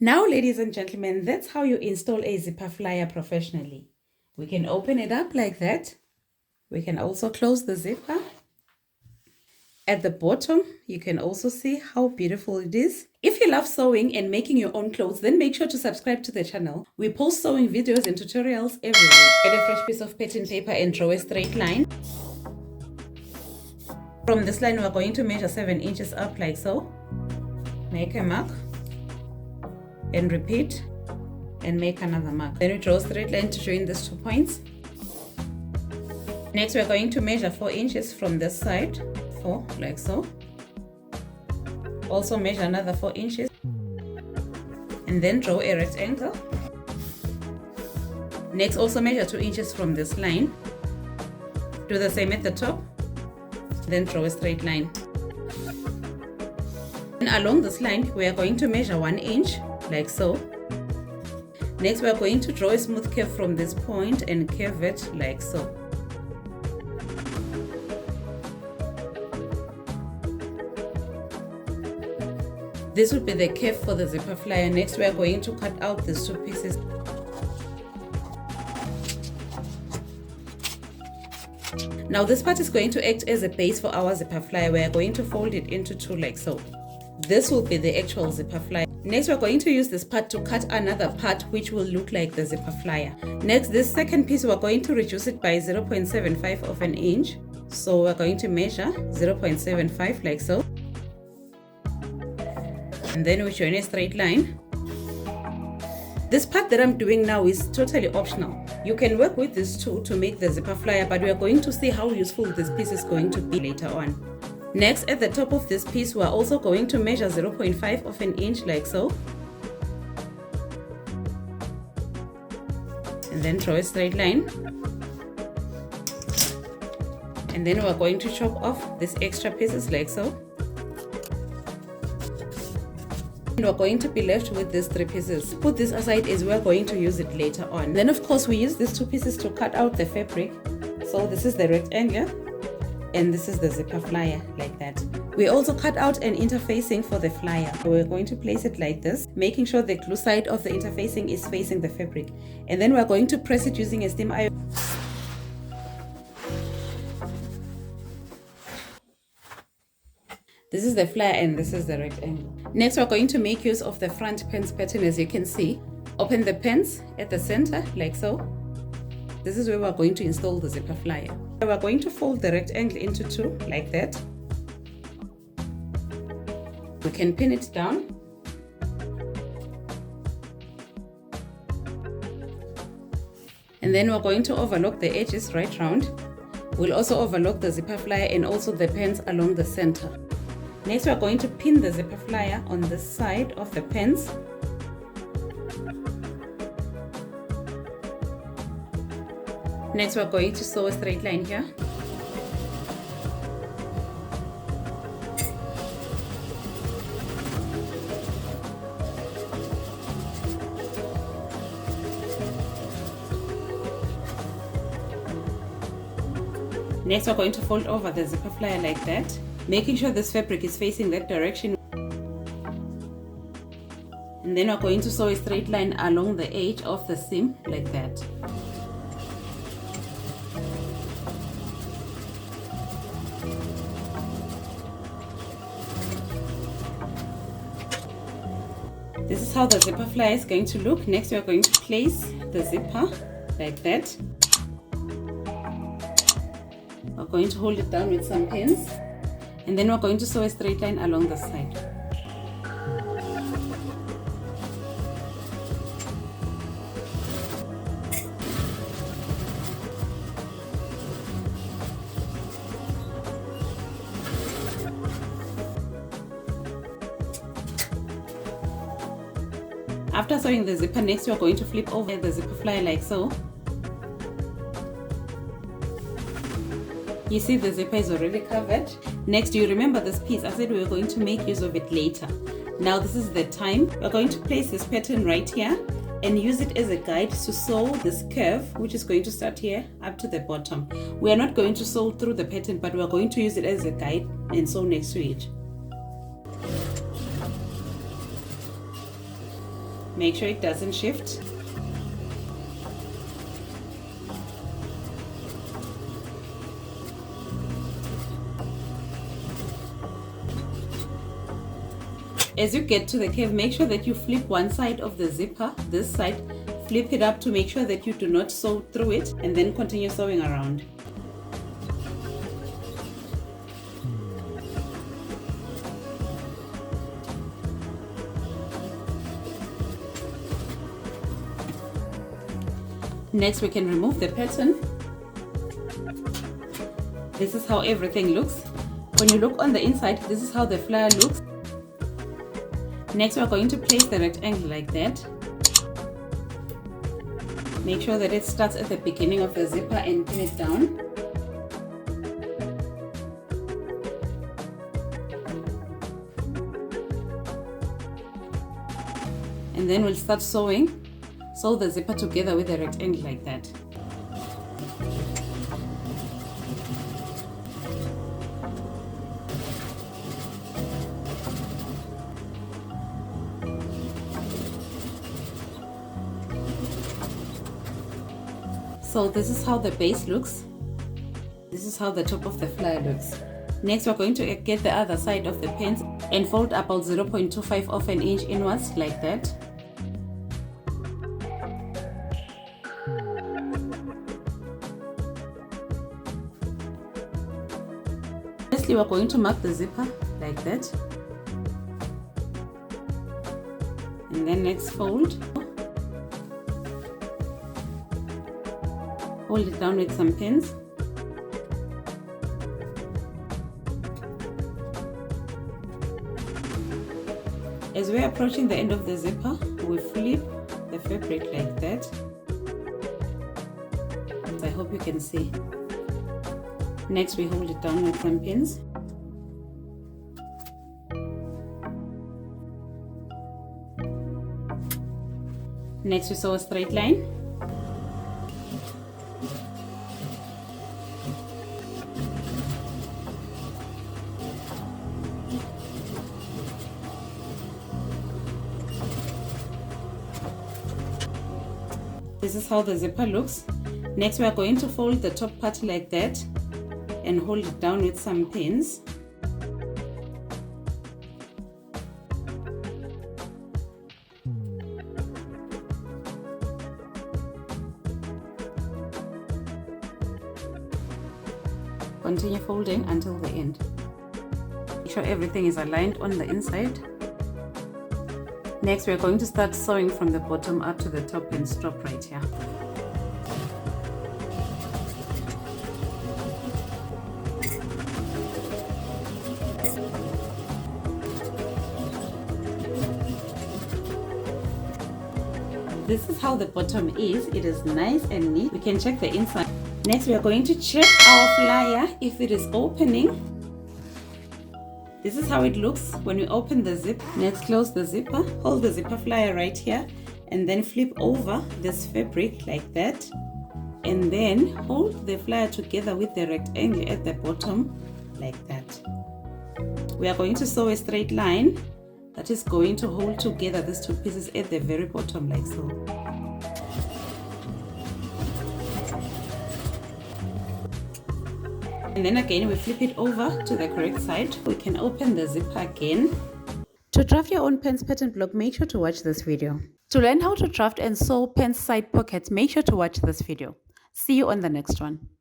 Now, ladies and gentlemen, that's how you install a zipper flyer professionally. We can open it up like that. We can also close the zipper. At the bottom, you can also see how beautiful it is. If you love sewing and making your own clothes, then make sure to subscribe to the channel. We post sewing videos and tutorials every week. Get a fresh piece of pattern paper and draw a straight line. From this line, we're going to measure 7 inches up like so. Make a mark and repeat and make another mark. Then we draw a straight line to join these 2 points. Next, we're going to measure 4 inches from this side, 4 like so. Also measure another 4 inches and then draw a rectangle. Next, also measure 2 inches from this line. Do the same at the top, then draw a straight line. And along this line, we are going to measure 1 inch like so. Next, we are going to draw a smooth curve from this point and curve it like so. This will be the curve for the zipper flyer. Next, we are going to cut out these 2 pieces. Now this part is going to act as a base for our zipper flyer. We are going to fold it into 2 like so. This will be the actual zipper flyer. Next, we're going to use this part to cut another part which will look like the zipper flyer. Next, this second piece, we're going to reduce it by 0.75 of an inch. So we're going to measure 0.75 like so. And then we join a straight line. This part that I'm doing now is totally optional. You can work with this tool to make the zipper flyer, but we are going to see how useful this piece is going to be later on. Next, at the top of this piece, we are also going to measure 0.5 of an inch like so. And then draw a straight line. And then we're going to chop off these extra pieces like so. And we're going to be left with these 3 pieces. Put this aside as we're going to use it later on. Then of course we use these 2 pieces to cut out the fabric. So this is the rectangle and this is the zipper flyer like that. We also cut out an interfacing for the flyer. We're going to place it like this, making sure the glue side of the interfacing is facing the fabric. And then we're going to press it using a steam iron. This is the flyer and this is the rectangle. Next, we're going to make use of the front pants pattern. As you can see, open the pants at the center like so. This is where we're going to install the zipper flyer. We're going to fold the rectangle into 2 like that. We can pin it down. And then we're going to overlock the edges right round. We'll also overlock the zipper flyer and also the pants along the center. Next, we're going to pin the zipper flyer on the side of the pants. Next, we're going to sew a straight line here. Next, we're going to fold over the zipper flyer like that, making sure this fabric is facing that direction. And then we're going to sew a straight line along the edge of the seam like that. This is how the zipper flyer is going to look. Next, we are going to place the zipper like that. We're going to hold it down with some pins. And then we're going to sew a straight line along the side. After sewing the zipper, next we are going to flip over the zipper flyer like so. You see the zipper is already covered. Next, you remember this piece, I said we were going to make use of it later. Now this is the time. We're going to place this pattern right here and use it as a guide to sew this curve, which is going to start here up to the bottom. We are not going to sew through the pattern, but we are going to use it as a guide and sew next to it. Make sure it doesn't shift. As you get to the curve, make sure that you flip one side of the zipper, this side, flip it up to make sure that you do not sew through it, and then continue sewing around. Next, we can remove the pattern. This is how everything looks. When you look on the inside, this is how the flyer looks. Next, we are going to place the rectangle like that. Make sure that it starts at the beginning of the zipper and pin it down. And then we'll start sewing. Sew the zipper together with the rectangle like that. So this is how the base looks. This is how the top of the flyer looks. Next, we're going to get the other side of the pants and fold about 0.25 of an inch inwards like that. Firstly, we're going to mark the zipper like that. And then next fold. Hold it down with some pins. As we're approaching the end of the zipper, we flip the fabric like that. I hope you can see. Next, we hold it down with some pins. Next, we sew a straight line. This is how the zipper looks. Next, we are going to fold the top part like that and hold it down with some pins. Continue folding until the end. Make sure everything is aligned on the inside. Next, we are going to start sewing from the bottom up to the top and stop right here. This is how the bottom is. It is nice and neat. We can check the inside. Next, we are going to check our flyer if it is opening. This is how it looks when we open the zip. Next, close the zipper. Hold the zipper flyer right here and then flip over this fabric like that. And then hold the flyer together with the rectangle at the bottom like that. We are going to sew a straight line that is going to hold together these two pieces at the very bottom like so. And then again we flip it over to the correct side. We can open the zipper again. To draft your own pants pattern block, make sure to watch this video. To learn how to draft and sew pants side pockets, make sure to watch this video. See you on the next one.